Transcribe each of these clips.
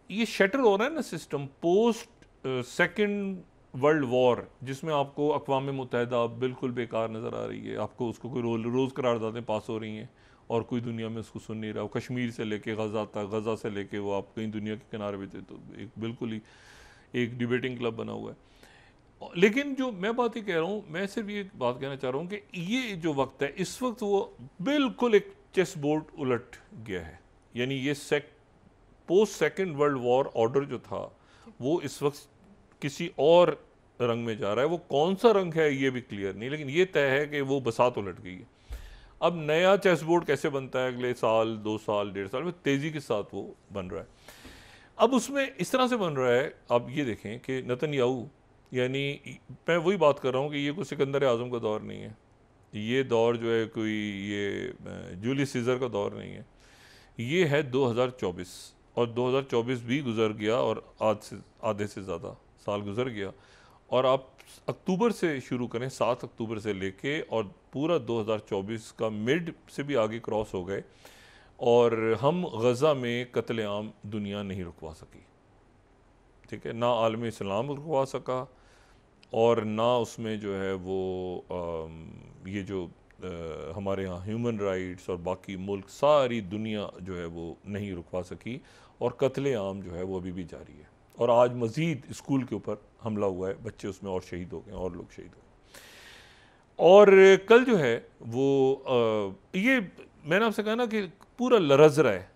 ये शटर हो रहा है ना system post second world war, जिसमें आपको अक़वाम मुत्तहिदा बिल्कुल बेकार नज़र आ रही है, आपको उसको कोई रोज़ करारदादें पास हो रही हैं और कोई दुनिया में उसको सुन नहीं रहा। कश्मीर से लेके गज़ा तक, गज़ा से लेके वो आप कहीं दुनिया के किनारे पे थे, तो एक बिल्कुल ही एक डिबेटिंग क्लब बना हुआ है। लेकिन जो मैं बात ही कह रहा हूँ, मैं सिर्फ ये बात कहना चाह रहा हूँ कि ये जो वक्त है, इस वक्त वो बिल्कुल एक चेस बोर्ड उलट गया है। यानी ये post second world war order जो था वो इस वक्त किसी और रंग में जा रहा है। वो कौन सा रंग है ये भी क्लियर नहीं, लेकिन ये तय है कि वो बसात उलट गई है। अब नया चेस बोर्ड कैसे बनता है अगले साल, 2 साल, 1.5 साल में, तेजी के साथ वो बन रहा है। अब उसमें इस तरह से बन रहा है, आप ये देखें कि नेतन्याहू, यानी मैं वही बात कर रहा हूँ कि ये कोई सिकंदर आज़म का दौर नहीं है, ये दौर जो है कोई ये जूलियस सीजर का दौर नहीं है, ये है 2024। और 2024 भी गुजर गया और आधे से ज़्यादा साल गुजर गया, और आप अक्टूबर से शुरू करें, 7 अक्टूबर से लेके, और पूरा 2024 का मिड से भी आगे क्रॉस हो गए, और हम गज़ा में कत्लेआम दुनिया नहीं रुकवा सकी। ठीक है, ना आलम इस्लाम रुकवा सका, और ना उसमें जो है वो ये जो हमारे यहाँ ह्यूमन राइट्स और बाकी मुल्क, सारी दुनिया जो है वो नहीं रुकवा सकी, और कत्लेआम जो है वो अभी भी जारी है। और आज मज़ीद स्कूल के ऊपर हमला हुआ है, बच्चे उसमें और शहीद हो गए, और लोग शहीद हो गए। और कल जो है वो ये मैंने आपसे कहा ना कि पूरा लरज़ रहा है,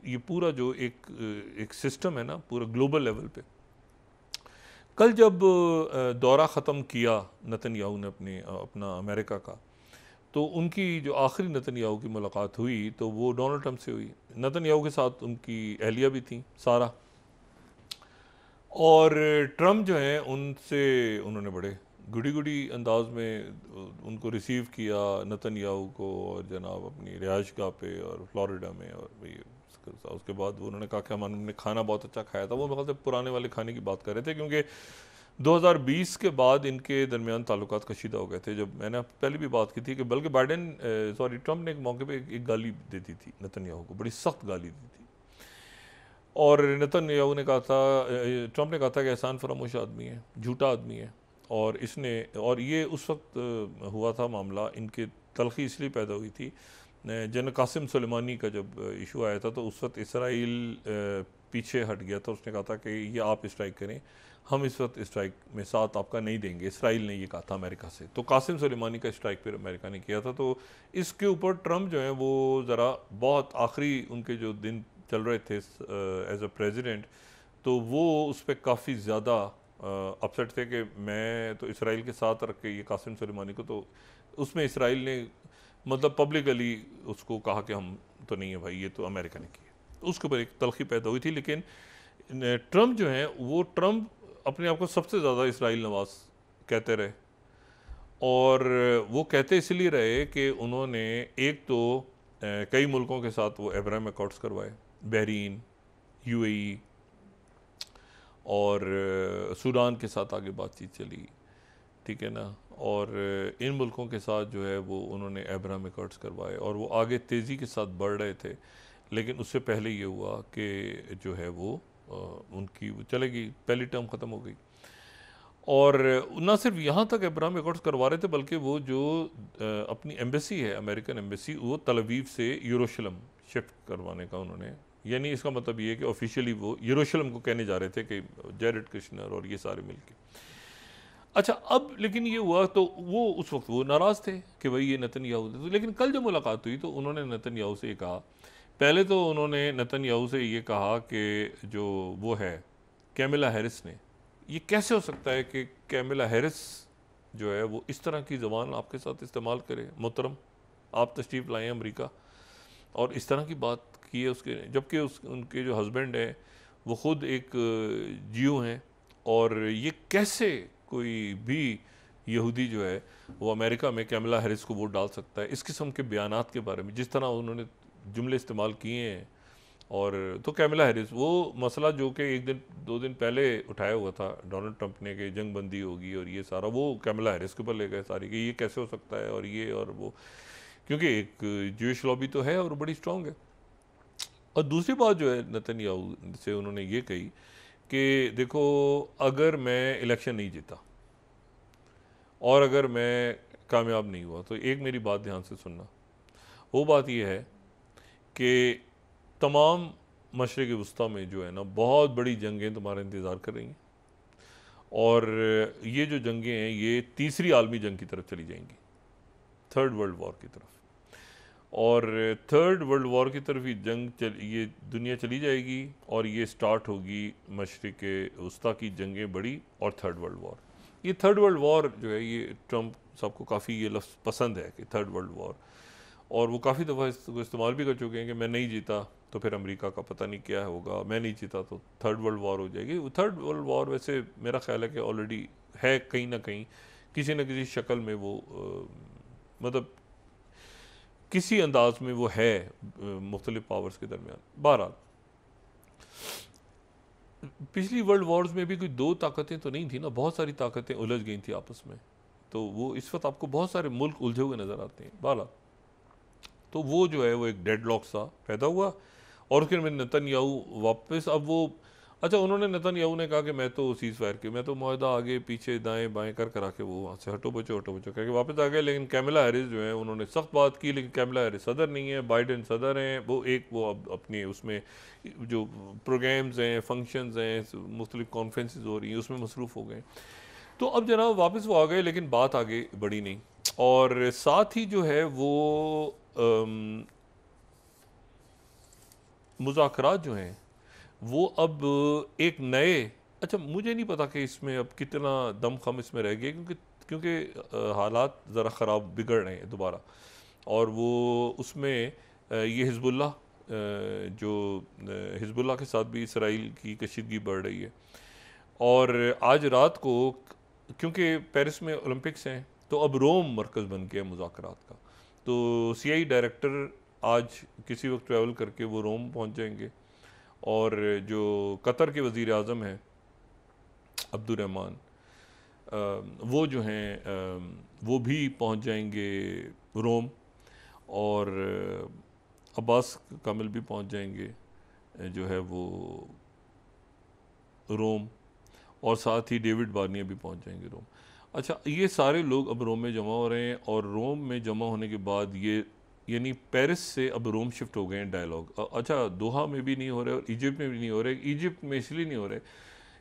ये पूरा जो एक सिस्टम है ना पूरा ग्लोबल लेवल पे। कल जब दौरा ख़त्म किया नेतन्याहू ने अपना अमेरिका का, तो उनकी जो आखिरी नेतन्याहू की मुलाकात हुई तो वो डोनाल्ड ट्रंप से हुई। नेतन्याहू के साथ उनकी अहलिया भी थी, सारा। और ट्रंप जो है उनसे उन्होंने बड़े गुडी गुडी अंदाज में उनको रिसीव किया, नेतन्याहू को, और जनाब अपनी रिहाइशगाह पे और फ्लोरिडा में। और भाई उसके बाद वो उन्होंने कहा कि हमने खाना बहुत अच्छा खाया था। वो मेरे ख्याल से पुराने वाले खाने की बात कर रहे थे, क्योंकि 2020 के बाद इनके दरमियान ताल्लुकात कशीदा हो गए थे। जब मैंने पहले भी बात की थी कि बल्कि ट्रंप ने एक मौके पे एक गाली दे दी थी नेतन्याहू को, बड़ी सख्त गाली दी थी। और नेतन्याहू ने कहा था, ट्रंप ने कहा था कि एहसान फरामोश आदमी है, झूठा आदमी है। और ये उस वक्त हुआ था मामला, इनके तलखी इसलिए पैदा हुई थी, जनरल कासिम सुलेमानी का जब इशू आया था, तो उस वक्त इसराइल पीछे हट गया था। उसने कहा था कि ये आप स्ट्राइक करें, हम इस वक्त स्ट्राइक में साथ आपका नहीं देंगे। इसराइल ने ये कहा था अमेरिका से, तो कासिम सुलेमानी का स्ट्राइक फिर अमेरिका ने किया था। तो इसके ऊपर ट्रंप जो है वो ज़रा बहुत आखिरी उनके जो दिन चल रहे थे एज अ प्रेसिडेंट, तो वो उस पर काफ़ी ज़्यादा अपसेट थे कि मैं तो इसराइल के साथ रख के ये कासिम सुलेमानी को, तो उसमें इसराइल ने मतलब पब्लिकली उसको कहा कि हम तो नहीं है भाई, ये तो अमेरिका ने किया। तो उसके ऊपर एक तलखी पैदा हुई थी। लेकिन ट्रंप जो है वो ट्रंप अपने आप को सबसे ज़्यादा इसराइल नवाज कहते रहे, और वो कहते इसलिए रहे कि उन्होंने एक तो कई मुल्कों के साथ वो अब्राहम अकॉर्ड्स करवाए, बहरीन, यूएई, और सूडान के साथ आगे बातचीत चली, ठीक है ना। और इन मुल्कों के साथ जो है वो उन्होंने अब्राहम अकॉर्ड्स करवाए, और वो आगे तेज़ी के साथ बढ़ रहे थे। लेकिन उससे पहले ये हुआ कि जो है वो उनकी चलेगी, पहली टर्म ख़त्म हो गई। और न सिर्फ यहाँ तक अब्राहम अकॉर्ड्स करवा रहे थे, बल्कि वो जो अपनी एम्बेसी है, अमेरिकन एम्बेसी, वो तल अवीव से यरूशलेम शिफ्ट करवाने का उन्होंने, यानी इसका मतलब ये है कि ऑफिशियली वो यरूशलेम को कहने जा रहे थे कि जेरेड कुशनर और ये सारे मिलके। अच्छा, अब लेकिन ये हुआ तो वो उस वक्त वो नाराज़ थे कि भाई ये नेतन्याहू थे। लेकिन कल जब मुलाकात हुई तो उन्होंने नेतन्याहू से ये कहा, पहले तो उन्होंने नेतन्याहू से ये कहा कि जो वो है कैमिला हैरिस ने, ये कैसे हो सकता है कि कैमिला हैरिस जो है वो इस तरह की ज़बान आपके साथ इस्तेमाल करे, मोहतरम आप तशरीफ़ लाएँ अमेरिका, और इस तरह की बात की है उसके, जबकि उनके जो हस्बैंड हैं वो ख़ुद एक जियो हैं। और ये कैसे कोई भी यहूदी जो है वो अमेरिका में कैमिला हैरिस को वोट डाल सकता है? इस किस्म के बयानात के बारे में जिस तरह उन्होंने जुमले इस्तेमाल किए हैं। और तो कैमिला हैरिस, वो मसला जो कि 1-2 दिन पहले उठाया हुआ था डोनाल्ड ट्रंप ने कि जंग बंदी होगी और ये सारा, वो कैमिला हैरिस के ऊपर ले गए सारी कि ये कैसे हो सकता है और ये और वो, क्योंकि एक ज्यूइश लॉबी तो है और बड़ी स्ट्रॉन्ग है। और दूसरी बात जो है नेतन्याहू से उन्होंने ये कही कि देखो, अगर मैं इलेक्शन नहीं जीता और अगर मैं कामयाब नहीं हुआ तो एक मेरी बात ध्यान से सुनना, वो बात ये है कि तमाम मशरिक़ वस्ता में जो है ना बहुत बड़ी जंगें तुम्हारा इंतज़ार कर रही हैं, और ये जो जंगें हैं ये तीसरी आलमी जंग की तरफ चली जाएंगी, थर्ड वर्ल्ड वॉर की तरफ। और थर्ड वर्ल्ड वॉर की तरफ ये दुनिया चली जाएगी और ये स्टार्ट होगी मशरिक़ वस्ता की जंगें बड़ी और थर्ड वर्ल्ड वॉर। ये थर्ड वर्ल्ड वॉर जो है ये ट्रंप सबको काफ़ी ये लफ्ज़ पसंद है कि थर्ड वर्ल्ड वॉर, और वो काफ़ी दफ़ा इसको इस्तेमाल भी कर चुके हैं कि मैं नहीं जीता तो फिर अमेरिका का पता नहीं क्या होगा, मैं नहीं जीता तो थर्ड वर्ल्ड वॉर हो जाएगी। वो थर्ड वर्ल्ड वॉर वैसे मेरा ख्याल है कि ऑलरेडी है कहीं ना कहीं, किसी न किसी शक्ल में वो मतलब किसी अंदाज में वो है मुख्तलिफ पावर्स के दरमियान। बहरहाल पिछली वर्ल्ड वॉर्स में भी कोई दो ताकतें तो नहीं थी ना, बहुत सारी ताकतें उलझ गई थी आपस में, तो वो इस वक्त आपको बहुत सारे मुल्क उलझे हुए नज़र आते हैं। बहरहाल तो वो जो है वो एक डेडलॉक सा पैदा हुआ, और उसके बाद नेतन्याहू वापस, अब वो अच्छा उन्होंने नेतन्याहू ने कहा कि मैं तो सीज़ फायर के, मैं तो मुआहदा आगे पीछे दाएं बाएं कर करा के वो वहाँ से हटो बचो कह के वापस आ गए। लेकिन कैमला हैरिस जो है उन्होंने सख्त बात की, लेकिन कैमला हैरिस सदर नहीं है, बाइडेन सदर हैं, वो अब अपनी उसमें जो प्रोग्राम्स हैं, फंक्शंस हैं, मुख्तलिफ कॉन्फ्रेंसेस हो रही हैं, उसमें मसरूफ़ हो गए। तो अब जनाब वापस वो आ गए, लेकिन बात आगे बढ़ी नहीं। और साथ ही जो है वो मुज़ाकरात जो हैं वो अब एक नए, अच्छा मुझे नहीं पता कि इसमें अब कितना दमखम इसमें रह गया, क्योंकि हालात ज़रा ख़राब बिगड़ रहे हैं दोबारा, और वो उसमें ये हिज़्बुल्लाह जो हिज़्बुल्लाह के साथ भी इसराइल की कशीदगी बढ़ रही है। और आज रात को क्योंकि पेरिस में ओलंपिक्स हैं तो अब रोम मरकज़ बन गया मुज़ाकरात का, तो सीआई डायरेक्टर आज किसी वक्त ट्रैवल करके वो रोम पहुंच जाएंगे, और जो कतर के वज़ीर आज़म हैं अब्दुर्रहमान, वो जो हैं वो भी पहुंच जाएंगे रोम, और अब्बास कामिल भी पहुंच जाएंगे जो है वो रोम, और साथ ही डेविड बार्निया भी पहुंच जाएंगे रोम। अच्छा ये सारे लोग अब रोम में जमा हो रहे हैं, और रोम में जमा होने के बाद ये यानी पेरिस से अब रोम शिफ्ट हो गए हैं डायलॉग। अच्छा दोहा में भी नहीं हो रहे और इजिप्ट में भी नहीं हो रहे। इजिप्ट में इसलिए नहीं हो रहे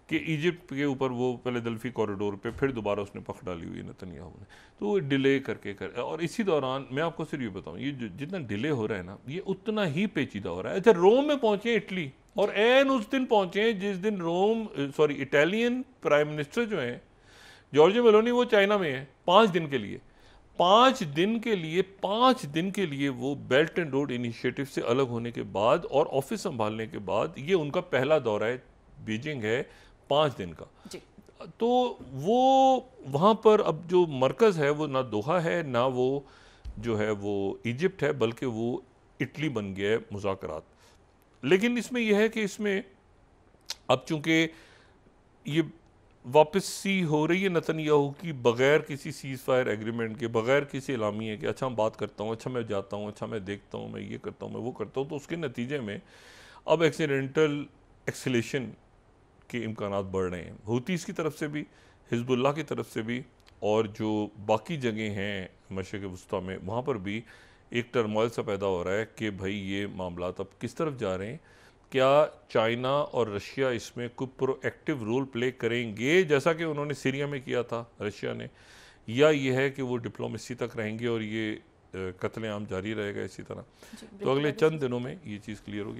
कि इजिप्ट के ऊपर वो पहले दल्फी कॉरिडोर पे फिर दोबारा उसने पख डाली हुई है नेतन्याहू ने, तो वो डिले करके और इसी दौरान मैं आपको सिर्फ ये बताऊँ, ये जितना डिले हो रहा है ना ये उतना ही पेचीदा हो रहा है। अच्छा रोम में पहुँचे इटली, और एन उस दिन पहुँचे जिस दिन इटालियन प्राइम मिनिस्टर जो हैं जॉर्जिया मेलोनी, वो चाइना में है 5 दिन के लिए। 5 दिन के लिए वो बेल्ट एंड रोड इनिशिएटिव से अलग होने के बाद और ऑफिस संभालने के बाद ये उनका पहला दौरा है, बीजिंग है 5 दिन का जी। तो वो वहाँ पर अब जो मरकज़ है वो ना दोहा है ना वो जो है वो इजिप्ट है, बल्कि वो इटली बन गया है मुज़ाकरात। लेकिन इसमें यह है कि इसमें अब चूंकि ये वापसी हो रही है नेतन्याहू की बग़ैर किसी सीज़ फायर एग्रीमेंट के, बग़ैर किसी एलामिये के, अच्छा मैं बात करता हूँ, अच्छा मैं जाता हूँ, अच्छा मैं देखता हूँ, मैं ये करता हूँ, मैं वो करता हूँ, तो उसके नतीजे में अब एक्सीडेंटल एक्सीलेशन के इम्कानात बढ़ रहे हैं, हूतीस की तरफ से भी, हिज़्बुल्लाह की तरफ से भी, और जो बाकी जगह हैं मशरिक़ वस्ता में वहाँ पर भी एक टर्मोइल सा पैदा हो रहा है कि भाई ये मामलात अब किस तरफ जा रहे हैं। क्या चाइना और रशिया इसमें कोई प्रोएक्टिव रोल प्ले करेंगे जैसा कि उन्होंने सीरिया में किया था रशिया ने, या ये है कि वो डिप्लोमेसी तक रहेंगे और ये कत्लेआम जारी रहेगा इसी तरह। तो अगले चंद दिनों में ये चीज़ क्लियर होगी।